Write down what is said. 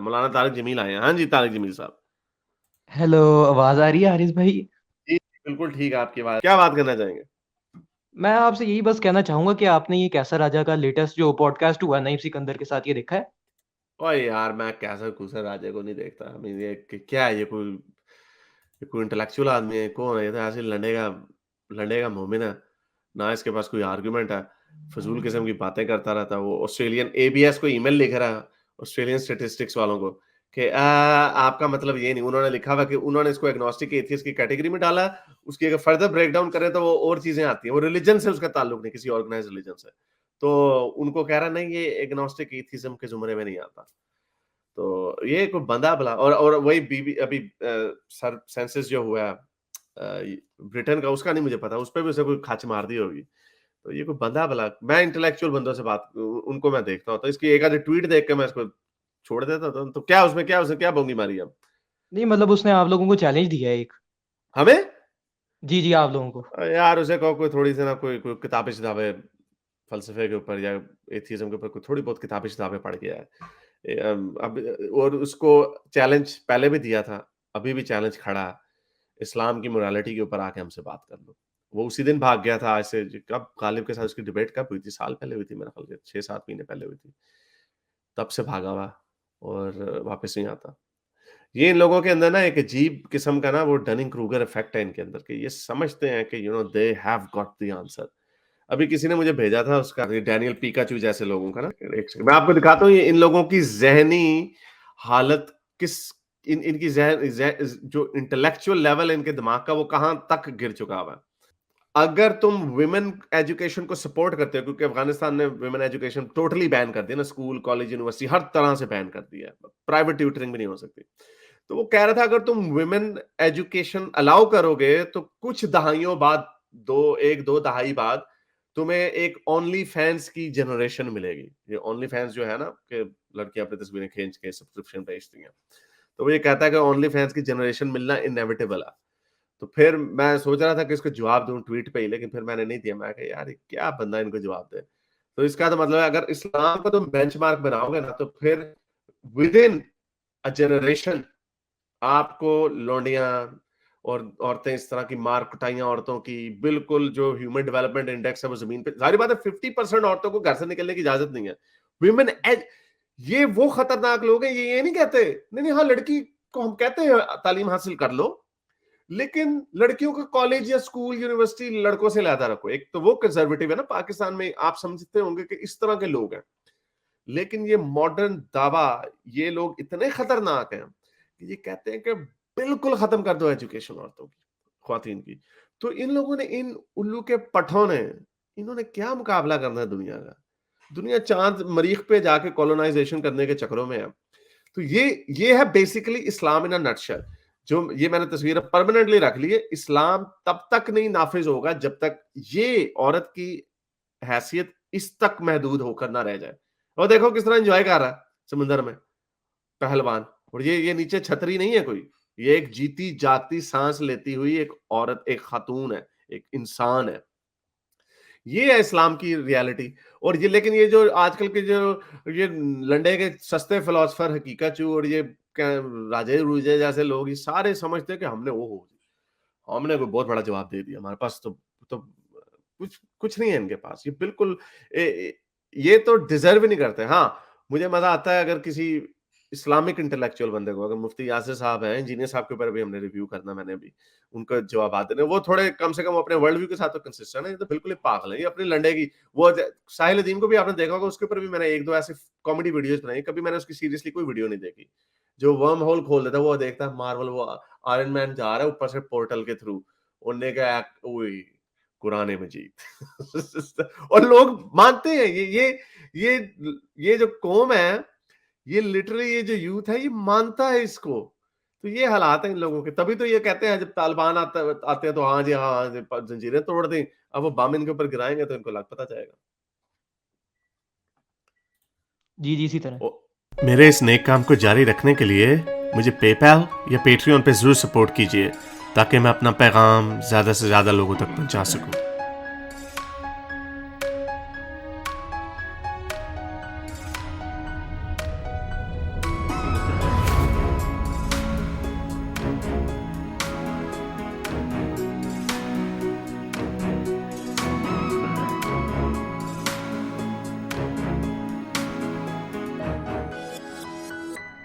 मौलाना तारिक जमील आए हैं। हाँ जी, तारिक जमील साहब। हेलो, आवाज़ आ रही है हारिस भाई? जी, बिल्कुल ठीक है आपकी बात। क्या बात करना चाहेंगे? मैं आपसे यही बस कहना चाहूंगा कि आपने ये कैसर राजा का लेटेस्ट जो पॉडकास्ट हुआ नईम सिकंदर के साथ, ये देखा है? ओए यार, मैं कैसर कुसर राजे को नहीं देखता। आई मीन क्या है ये कोई इंटेलेक्चुअल आदमी है? कौन है ये? तो ऐसे लंडे का मोमिन है। ना इसके पास कोई आर्गुमेंट है। फ़िज़ूल किस्म की बातें करता रहता है। वो ऑस्ट्रेलियन एबीएस को ईमेल लिख रहा है, ऑस्ट्रेलियन स्टैटिस्टिक्स वालों को, कि आपका मतलब ये नहीं। उन्होंने लिखा हुआ कि उन्होंने इसको एग्नोस्टिक एथियस्ट की कैटेगरी में डाला। उसकी अगर फर्दर ब्रेकडाउन करें तो वो और चीज़ें आती हैं। वो रिलिजन से उसका ताल्लुक नहीं, किसी ऑर्गेनाइज्ड रिलिजन से। तो उनको कह रहा नहीं, ये एग्नोस्टिक एथियज्म के ज़ुमरे में नहीं आता। तो ये कोई बंदा भला, और वही बीबी अभी सर सेंसस जो हुआ है ब्रिटेन का, उसका नहीं मुझे पता। उस पे भी उसे कोई खाच मार दी होगी। तो ये कोई बंदा भला, मैं इंटेलेक्चुअल बंदों से उनको मैं देखता हूँ, तो इसकी एक आधी ट्वीट देख के मैं इसको छोड़ देता था। तो क्या उसमें, क्या उसने क्या बोंगी मारी अब? नहीं मतलब उसने आप लोगों को चैलेंज दिया है एक। हमें? जी जी, आप लोगों को। यार उसे कहो कोई थोड़ी सी ना, कोई किताबें शिताबें फलसफे के ऊपर या एथियज्म के ऊपर कोई थोड़ी बहुत किताबें शिताबें पढ़ के आए। अब और उसको चैलेंज पहले भी दिया था, अभी भी चैलेंज खड़ा है। इस्लाम की मोरालिटी के ऊपर आके हमसे बात कर लो। वो उसी दिन भाग गया था। आज से कब गालिब के साथ उसकी डिबेट कब हुई थी? साल पहले हुई थी मेरे ख्याल से, 6-7 महीने पहले हुई थी। तब से भागा हुआ और वापस नहीं आता। ये इन लोगों के अंदर ना एक अजीब किस्म का ना वो डनिंग-क्रूगर इफ़ेक्ट है इनके अंदर, कि ये समझते हैं कि they have got the answer. अभी किसी ने मुझे भेजा था उसका, ये डैनियल पिकाचू जैसे लोगों का ना, एक सेकंड मैं आपको दिखाता हूँ ये इन लोगों की ज़हनी हालत किस, इन इनकी ज़हन ज़ह जो इंटेलेक्चुअल लेवल है इनके दिमाग का, वो कहाँ तक गिर चुका हुआ है। अगर तुम वुमेन एजुकेशन को सपोर्ट करते हो, क्योंकि अफ़गानिस्तान ने वुमेन एजुकेशन टोटली बैन कर दिया ना, स्कूल, कॉलेज, यूनिवर्सिटी हर तरह से बैन कर दिया है। प्राइवेट ट्यूटरिंग भी नहीं हो सकती। तो वो कह रहा था अगर तुम वुमेन एजुकेशन अलाउ करोगे तो कुछ दहाइयों बाद, 1-2 दहाई बाद तुम्हें एक ओनली फैंस की जनरेशन मिलेगी। ये ओनली फैंस जो है ना, कि लड़कियां अपनी तस्वीरें खींच के सब्सक्रिप्शन बेचती हैं। तो वो ये कहता है कि ओनली फैंस की जनरेशन मिलना इनएविटेबल है। तो फिर मैं सोच रहा था कि इसको जवाब दूं ट्वीट पे ही, लेकिन फिर मैंने नहीं दिया। मैं कहा यार ये क्या बंदा इनको जवाब दे। तो इसका तो मतलब है अगर इस्लाम को तुम बेंचमार्क बनाओगे ना, तो फिर विद इन अ जनरेशन आपको लौंडियाँ और औरतें, इस तरह की मार कुटाइयाँ औरतों की, बिल्कुल जो ह्यूमन डेवलपमेंट इंडेक्स है वो ज़मीन पे, ज़ाहिर बात है 50% औरतों को घर से निकलने की इजाज़त नहीं है। वुमेन एज ये वो खतरनाक लोग हैं, ये नहीं कहते, नहीं, हाँ, लड़की को हम कहते हैं तालीम हासिल कर लो, लेकिन लड़कियों का कॉलेज या स्कूल, यूनिवर्सिटी लड़कों से ज़्यादा रखो। एक तो वो कंज़र्वेटिव है ना पाकिस्तान में, आप समझते होंगे कि इस तरह के लोग हैं। लेकिन ये मॉडर्न दावा, ये लोग इतने खतरनाक हैं कि ये कहते हैं कि बिल्कुल खत्म कर दो एजुकेशन औरतों की, ख्वातीन की। तो इन लोगों ने, इन उल्लू के पठों ने, इन्होंने क्या मुकाबला करना है दुनिया का? दुनिया चांद मरीख पे जाके कॉलोनाइजेशन करने के चक्करों में है। तो ये है basically Islam in a nutshell. जो ये मैंने तस्वीर परमानेंटली रख ली है। इस्लाम तब तक नहीं नाफिज होगा जब तक ये औरत की हैसियत इस तक महदूद होकर ना रह जाए। और देखो किस तरह एंजॉय कर रहा है समुंदर में पहलवान। और ये नीचे छतरी नहीं है कोई, ये एक जीती जागती सांस लेती हुई एक औरत, एक खातून है, एक इंसान है। ये है इस्लाम की रियलिटी। और ये, लेकिन ये जो आजकल के जो ये लंडे के सस्ते फिलोसफर हकीकतचू और ये राजे रूजे जैसे लोग, ये सारे समझते हैं कि हमने हमने कोई बहुत बड़ा जवाब दे दिया, हमारे पास तो कुछ कुछ नहीं है इनके पास। ये बिल्कुल ये तो डिजर्व ही नहीं करते। हाँ, मुझे मजा आता है अगर किसी इस्लामिक इंटेलेक्चुअल बंदे को, अगर मुफ्ती यासिर साहब हैं, इंजीनियर साहब के ऊपर भी हमने रिव्यू करना, मैंने भी उनका जवाब देने, वो थोड़े कम से कम अपने वर्ल्ड व्यू के साथ तो कंसिस्टेंट है। ये तो बिल्कुल ही पागल है, ये अपनी लंडे की। वो साहिल अदीम को भी आपने देखा होगा, उसके ऊपर भी मैंने 1-2 ऐसे कॉमेडी वीडियोस बनाई। कभी मैंने उसकी सीरियसली कोई वीडियो नहीं देखी। जो वर्म होल खोल देता है वो देखता है मार्वल, वो आयरन मैन जा रहा है ऊपर से पोर्टल के थ्रू, उनने का ओए कुरान मजीद और लोग मानते हैं। ये ये जो कौम है, ये लिटरली ये जो यूथ है, ये मानता है इसको। तो ये हालात है इन लोगों के। तभी तो ये कहते हैं जब तालिबान आते हैं तो हाँ जी, हाँ जी, जंजीरें तोड़ दें। अब वो बम इनके ऊपर गिराएंगे तो इनको लग पता जाएगा। जी जी, इसी तरह। ओ, मेरे इस नेक काम को जारी रखने के लिए मुझे पेपैल या पेट्रियन पे जरूर सपोर्ट कीजिए, ताकि मैं अपना पैगाम ज्यादा से ज्यादा लोगों तक पहुंचा सकूं।